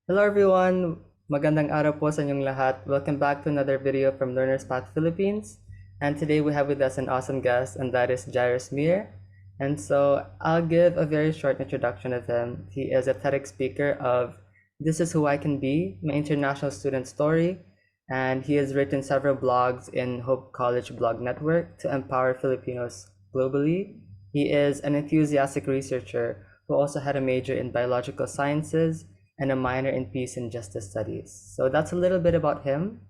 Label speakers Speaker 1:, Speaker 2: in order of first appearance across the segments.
Speaker 1: Hello everyone! Magandang araw po sa inyong lahat. Welcome back to another video from Learner's Path Philippines. And today we have with us an awesome guest, and that is Jairus Meer. And so I'll give a very short introduction of him. He is a TEDx speaker of This Is Who I Can Be, my international student story. And he has written several blogs in Hope College Blog Network to empower Filipinos globally. He is an enthusiastic researcher who also had a major in biological sciences and a minor in peace and justice studies. So that's a little bit about him.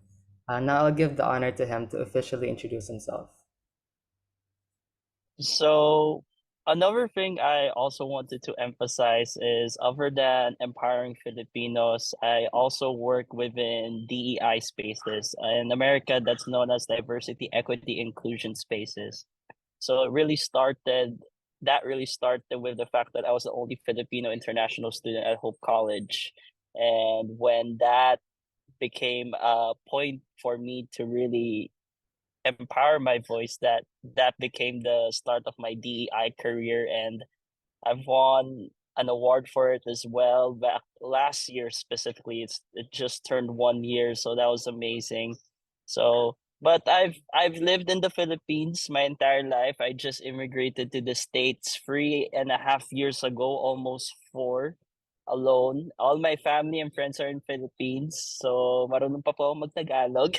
Speaker 1: Now I'll give the honor to him to officially introduce himself.
Speaker 2: So another thing I also wanted to emphasize is other than empowering Filipinos, I also work within DEI spaces. In America, that's known as diversity, equity, inclusion spaces. So that really started with the fact that I was the only Filipino international student at Hope College. And when that became a point for me to really empower my voice, that became the start of my DEI career, and I've won an award for it as well back last year. Specifically, it just turned 1 year, so that was amazing. So but I've lived in the Philippines my entire life. I just immigrated to the States 3.5 years ago, almost four, alone. All my family and friends are in Philippines, so marunong pa po ako mag-Tagalog.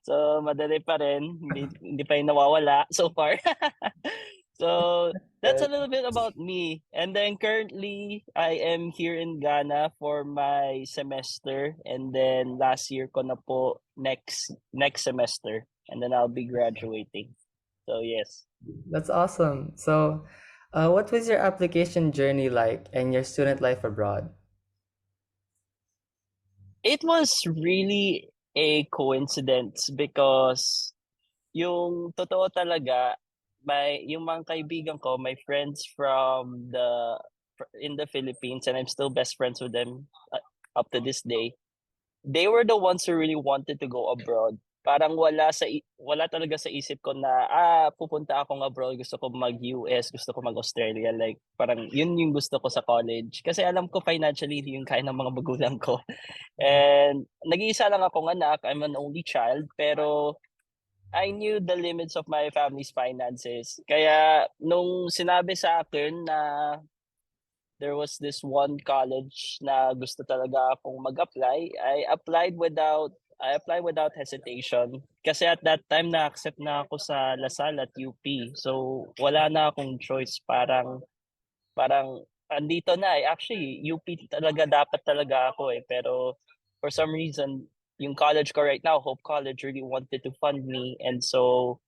Speaker 2: So madali pa rin, hindi pa yung nawawala so far. So that's a
Speaker 1: Good.
Speaker 2: little bit about me. And then currently I am here in Ghana for my semester, and then last year ko na po next semester, and then I'll be graduating. So yes.
Speaker 1: That's awesome. So, what was your application journey like and your student life abroad?
Speaker 2: It was really a coincidence because yung totoo talaga, yung mga kaibigan ko, my friends in the Philippines, and I'm still best friends with them up to this day. They were the ones who really wanted to go abroad. Parang wala talaga sa isip ko na pupunta akong abroad, gusto ko mag-US, gusto ko mag-Australia, like parang yun yung gusto ko sa college kasi alam ko financially hindi yung kaya ng mga magulang ko. And nag-iisa lang akong anak, I'm an only child, pero I knew the limits of my family's finances. Kaya nung sinabi sa akin na there was this one college na gusto talaga akong mag-apply, I applied without hesitation. Kasi at that time na-accept na ako sa LaSalle at UP. So wala na akong choice. Parang andito na eh. Actually, UP talaga dapat talaga ako eh. Pero for some reason, yung college ko right now, Hope College, really wanted to fund me. And so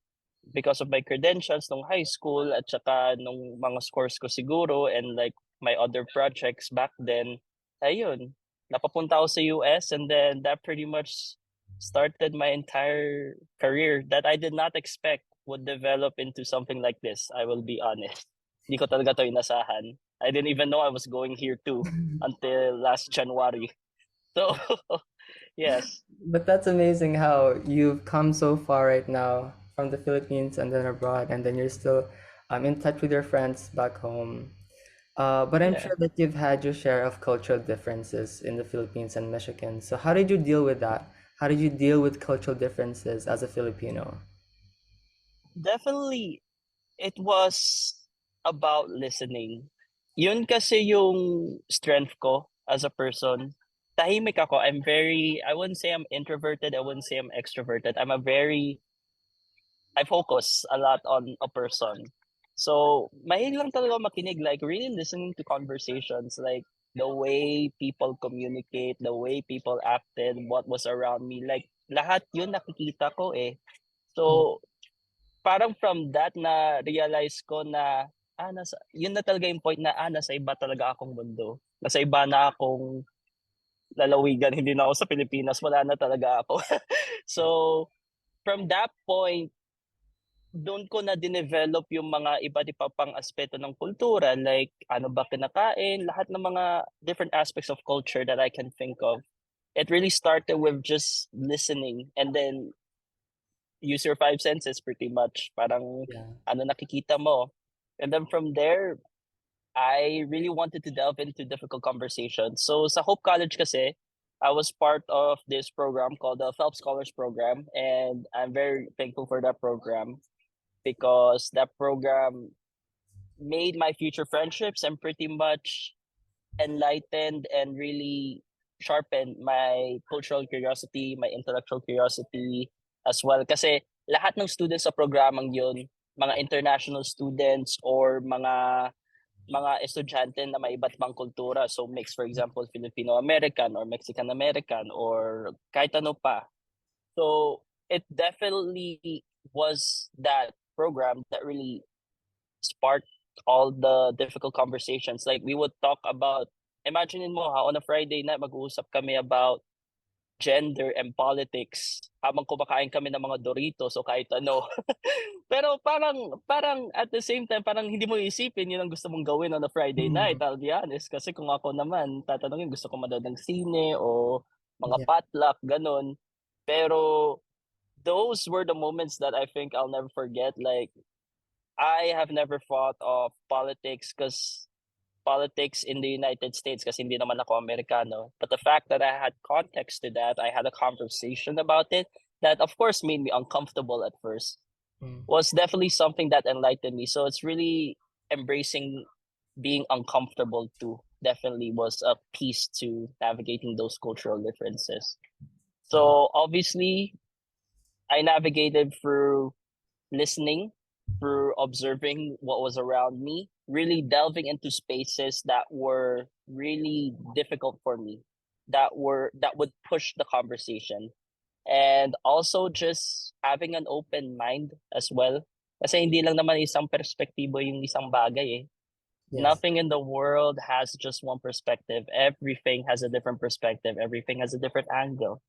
Speaker 2: because of my credentials nung high school at saka nung mga scores ko siguro and like my other projects back then, ayun, napapunta ako sa US, and then that pretty much started my entire career that I did not expect would develop into something like this. I will be honest. Hindi ko talaga to inasahan. I didn't even know I was going here too until last January. So, yes.
Speaker 1: But that's amazing how you've come so far right now from the Philippines and then abroad, and then you're still in touch with your friends back home. But I'm
Speaker 2: Yeah.
Speaker 1: sure that you've had your share of cultural differences in the Philippines and Michigan. So how did you deal with that? How did you deal with cultural differences as a Filipino?
Speaker 2: Definitely, it was about listening. Yun kasi yung strength ko as a person. Tahimik ako. I wouldn't say I'm introverted. I wouldn't say I'm extroverted. I focus a lot on a person. So, mahilig lang talaga makinig, like really listening to conversations, like the way people communicate, the way people acted, what was around me. Like, lahat yun nakikita ko eh. So, parang from that na realize ko na yun na talaga yung point na nasa iba talaga akong mundo. Nasa iba na akong lalawigan, hindi na ako sa Pilipinas, wala na talaga ako. So from that point, doon ko na dinevelop yung mga iba't iba pang aspeto ng kultura, like ano ba kinakain, lahat ng mga different aspects of culture that I can think of. It really started with just listening, and then use your five senses pretty much. Parang
Speaker 1: Yeah.
Speaker 2: ano nakikita mo. And then from there, I really wanted to delve into difficult conversations. So sa Hope College kasi, I was part of this program called the Phelps Scholars Program, and I'm very thankful for that program because that program made my future friendships and pretty much enlightened and really sharpened my cultural curiosity, my intellectual curiosity as well. Kasi lahat ng students sa programang yun, mga international students or mga estudyante na may iba't ibang kultura. So mix, for example, Filipino-American or Mexican-American or kahit ano pa. So it definitely was that program that really sparked all the difficult conversations. Like we would talk about, imagine mo ha, on a Friday night, mag-uusap kami about gender and politics habang kumakain kami ng mga Doritos o kahit ano. Pero parang at the same time, parang hindi mo isipin yun ang gusto mong gawin on a Friday night,
Speaker 1: Mm.
Speaker 2: I'll be honest. Kasi kung ako naman, tatanungin, gusto ko manood ng sine o mga
Speaker 1: Yeah.
Speaker 2: potluck, ganun. Pero those were the moments that I think I'll never forget. Like, I have never thought of politics because politics in the United States kasi hindi naman ako Amerikano. But the fact that I had context to that, I had a conversation about it that of course made me uncomfortable at first
Speaker 1: Mm.
Speaker 2: was definitely something that enlightened me. So it's really embracing being uncomfortable too. Definitely was a piece to navigating those cultural differences.
Speaker 1: Yeah.
Speaker 2: So obviously I navigated through listening, through observing what was around me, really delving into spaces that were really difficult for me, that would push the conversation. And also just having an open mind as well. Kasi hindi lang naman isang perspektibo yung isang bagay eh.
Speaker 1: Yes.
Speaker 2: Nothing in the world has just one perspective. Everything has a different perspective. Everything has a different angle.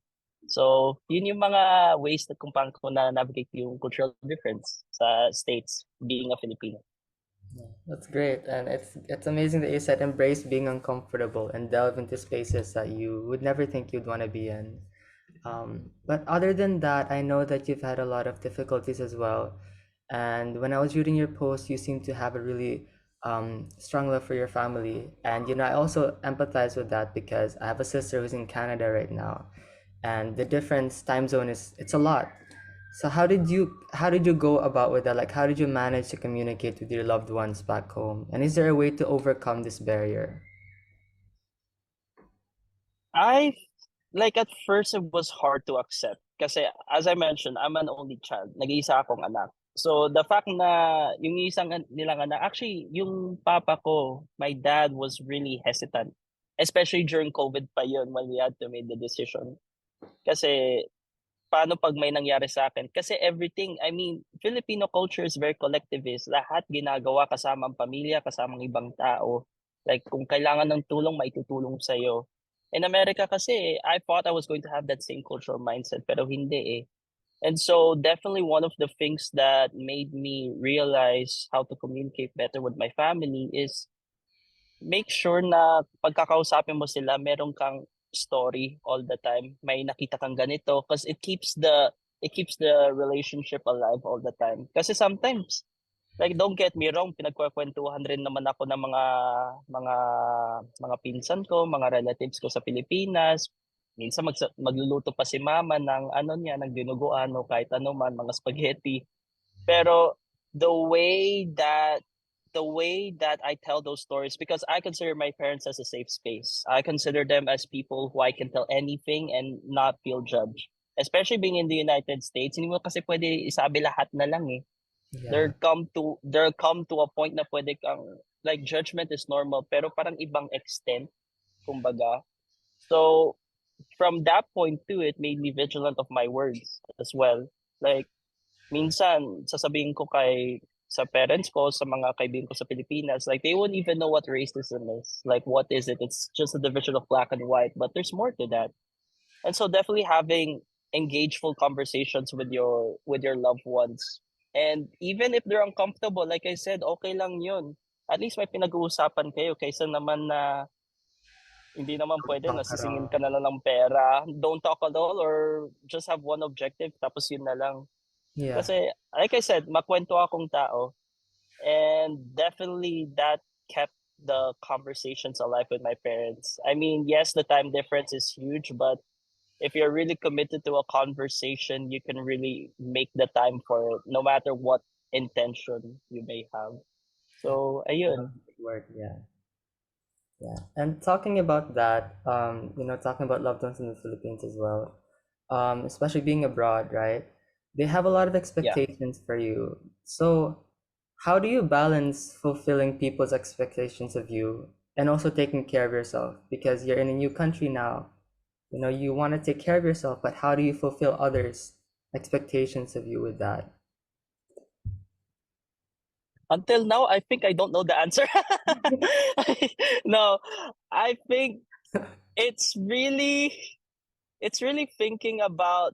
Speaker 2: So, yun yung mga ways na kung paano ko na-navigate yung cultural difference sa States, being a Filipino.
Speaker 1: Yeah, that's great, and it's amazing that you said embrace being uncomfortable and delve into spaces that you would never think you'd want to be in. But other than that, I know that you've had a lot of difficulties as well. And when I was reading your post, you seem to have a really strong love for your family. And I also empathize with that because I have a sister who's in Canada right now, and the difference time zone is it's a lot. So how did you go about with that? Like how did you manage to communicate with your loved ones back home? And is there a way to overcome this barrier?
Speaker 2: I, like at first it was hard to accept. Kasi as I mentioned, I'm an only child. Nag-iisa akong anak. So the fact na yung isang nilang anak, actually yung papa ko, my dad was really hesitant. Especially during COVID pa yun when we had to make the decision. Kasi paano pag may nangyari sa akin? Kasi everything, I mean, Filipino culture is very collectivist. Lahat ginagawa kasama ang pamilya, kasama ang ibang tao. Like, kung kailangan ng tulong, may tutulong sa'yo. In America kasi, I thought I was going to have that same cultural mindset, pero hindi eh. And so, definitely one of the things that made me realize how to communicate better with my family is make sure na pagkakausapin mo sila, meron kang story all the time. May nakita kang ganito because it keeps the relationship alive all the time. Kasi sometimes, like don't get me wrong, pinagkwekwentuhan rin naman ako ng mga mga pinsan ko, mga relatives ko sa Pilipinas. Minsan magluluto pa si mama ng ano niya, ng dinuguan o kahit ano man, mga spaghetti. Pero the way that the way that I tell those stories, because I consider my parents as a safe space. I consider them as people who I can tell anything and not feel judged. Especially being in the United States, hindi mo kasi pwede isabi lahat na lang eh.
Speaker 1: Yeah.
Speaker 2: There come to a point na pwede kang, like, judgment is normal pero parang ibang extent, kumbaga. So from that point too, it made me vigilant of my words as well. Like minsan sasabihin ko sa parents ko, sa mga kaibigan ko sa Pilipinas, like they won't even know what racism is. Like what is it? It's just a division of black and white, but there's more to that. And so definitely having engageful conversations with your loved ones. And even if they're uncomfortable, like I said, okay lang yun. At least may pinag-uusapan kayo kaysa naman na hindi naman pwede na sisingin
Speaker 1: Pakara.
Speaker 2: ka na lang ng pera. Don't talk at all or just have one objective tapos yun na lang.
Speaker 1: Yeah.
Speaker 2: Kasi, like I said, makwento akong tao. And definitely that kept the conversations alive with my parents. I mean, yes, the time difference is huge, but if you're really committed to a conversation, you can really make the time for it, no matter what intention you may have. So, ayun.
Speaker 1: Word, yeah. Yeah. And talking about that, talking about loved ones in the Philippines as well, especially being abroad, right? They have a lot of
Speaker 2: Yeah.
Speaker 1: expectations for you. So, how do you balance fulfilling people's expectations of you and also taking care of yourself? Because you're in a new country now, you want to take care of yourself, but how do you fulfill others' expectations of you with that?
Speaker 2: Until now, I think I don't know the answer. No, I think it's really it's really thinking about,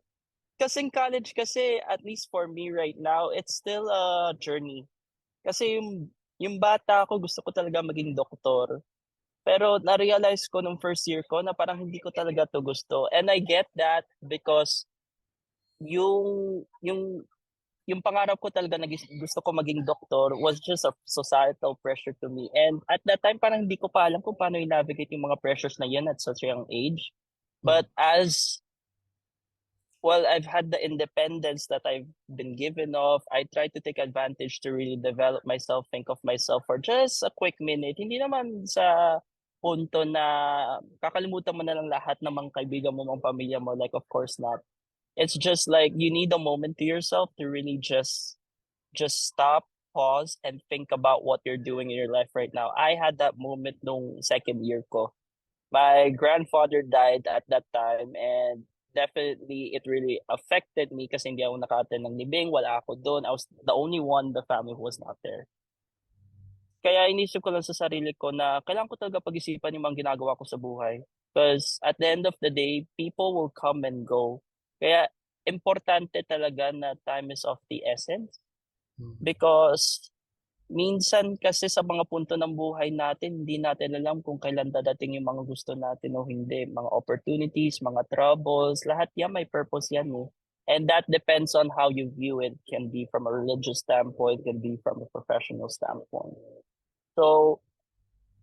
Speaker 2: kasi in college kasi, at least for me right now, it's still a journey. Kasi yung bata ako, gusto ko talaga maging doktor. Pero na-realize ko nung first year ko na parang hindi ko talaga to gusto. And I get that because yung yung yung pangarap ko talaga na gusto ko maging doktor was just a societal pressure to me. And at that time, parang hindi ko pa alam kung paano i-navigate yung mga pressures na yan at such a young age.
Speaker 1: Mhm.
Speaker 2: But as well, I've had the independence that I've been given of. I try to take advantage to really develop myself, think of myself for just a quick minute. Hindi naman sa punto na kakalimutan mo na lang lahat ng mga kaibigan mo, mga pamilya mo. Like, of course not. It's just like you need a moment to yourself to really just stop, pause, and think about what you're doing in your life right now. I had that moment nung second year ko. My grandfather died at that time, and definitely it really affected me kasi hindi ako naka-attend ng libing, wala ako doon. I was the only one in the family who was not there. Kaya inisip ko lang sa sarili ko na kailangan ko talaga pag-isipan yung mga ginagawa ko sa buhay. Because at the end of the day, people will come and go. Kaya importante talaga na time is of the essence. Because minsan kasi sa mga punto ng buhay natin, hindi natin alam kung kailan dadating yung mga gusto natin o hindi. Mga opportunities, mga troubles, lahat yan may purpose yan eh. And that depends on how you view it. Can be from a religious standpoint, can be from a professional standpoint. So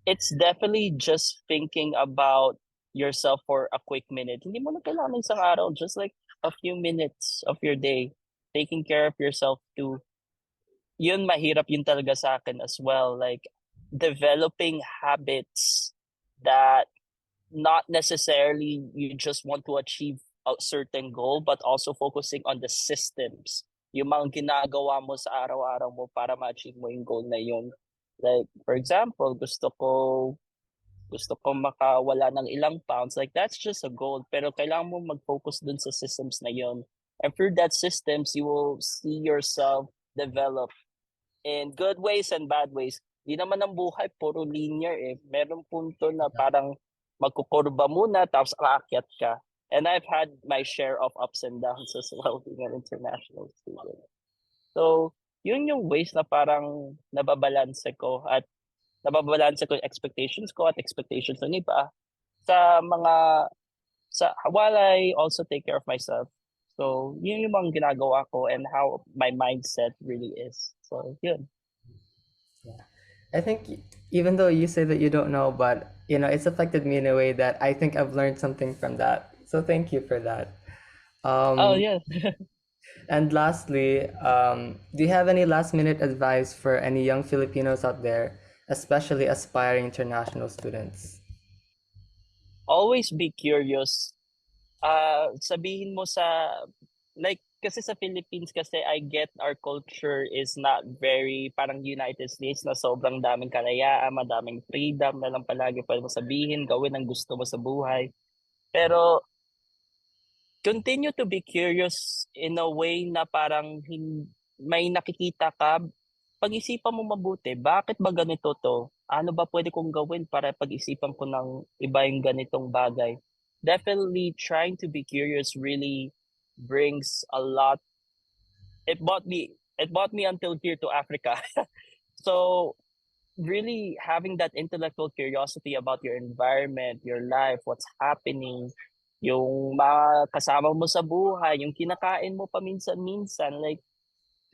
Speaker 2: it's definitely just thinking about yourself for a quick minute. Hindi mo na kailangan ng isang araw, just like a few minutes of your day. Taking care of yourself too. Yun, mahirap yun talaga sa akin as well. Like, developing habits that not necessarily you just want to achieve a certain goal, but also focusing on the systems. Yung mga ginagawa mo sa araw-araw mo para ma-achieve mo yung goal na yun. Like, for example, gusto ko makawala ng ilang pounds. Like, that's just a goal. Pero kailangan mo mag-focus dun sa systems na yun. And through that systems, you will see yourself develop in good ways and bad ways. Di naman ang buhay puro linear eh. Merong punto na parang magkukurba muna tapos aakyat ka. And I've had my share of ups and downs as well being an international student. So, yun yung ways na parang nababalanse ko at nababalanse ko yung expectations ko at expectations ng iba sa mga while I also take care of myself. So, yun yung mga ginagawa ko and how my mindset really is. So, yun.
Speaker 1: Yeah. I think even though you say that you don't know, but it's affected me in a way that I think I've learned something from that. So thank you for that.
Speaker 2: Oh,
Speaker 1: Um,
Speaker 2: yeah.
Speaker 1: and lastly, do you have any last minute advice for any young Filipinos out there, especially aspiring international students?
Speaker 2: Always be curious. Sabihin mo sa, like, kasi sa Philippines kasi I get our culture is not very parang United States na sobrang daming kalayaan, madaming freedom na lang palagi pwede mo sabihin, gawin ang gusto mo sa buhay. Pero continue to be curious in a way na parang may nakikita ka, pag-isipan mo mabuti, bakit ba ganito to? Ano ba pwede kong gawin para pag-isipan ko ng iba yung ganitong bagay? Definitely trying to be curious really brings a lot. It brought me until here to Africa. So really having that intellectual curiosity about your environment, your life, what's happening, yung mga kasama mo sa buhay, yung kinakain mo paminsan-minsan, like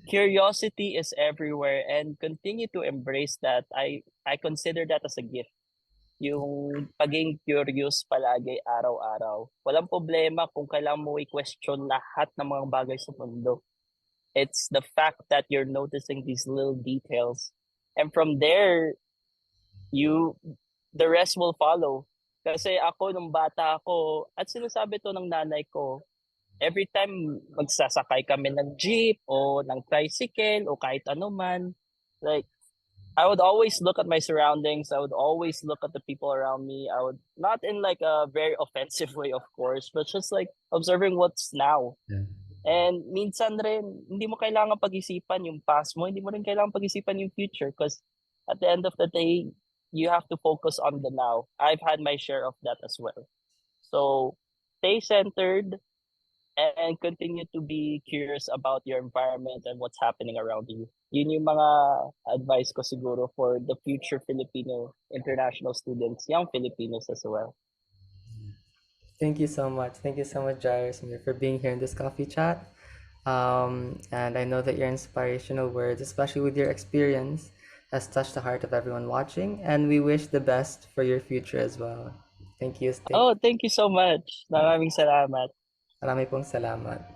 Speaker 2: Curiosity is everywhere and continue to embrace that. I consider that as a gift. Yung pagiging curious palagi araw-araw. Walang problema kung kailangan mo i-question lahat ng mga bagay sa mundo. It's the fact that you're noticing these little details. And from there, you the rest will follow. Kasi ako nung bata ako, at sinasabi to ng nanay ko, every time magsasakay kami ng jeep o ng tricycle o kahit ano man, like I would always look at my surroundings. I would always look at the people around me. I would not in like a very offensive way, of course, but just like observing what's now.
Speaker 1: Yeah.
Speaker 2: And minsan rin, hindi mo kailangan pag-isipan yung past mo, hindi mo rin kailangan pag-isipan yung future because at the end of the day, you have to focus on the now. I've had my share of that as well. So stay centered and continue to be curious about your environment and what's happening around you. Yun yung mga advice ko siguro for the future Filipino international students, young Filipinos as well.
Speaker 1: Thank you so much. Thank you so much, Jairus Meer, for being here in this coffee chat. And I know that your inspirational words, especially with your experience, has touched the heart of everyone watching. And we wish the best for your future as well. Thank you.
Speaker 2: Oh, thank you so much. Maraming salamat.
Speaker 1: Marami pong salamat.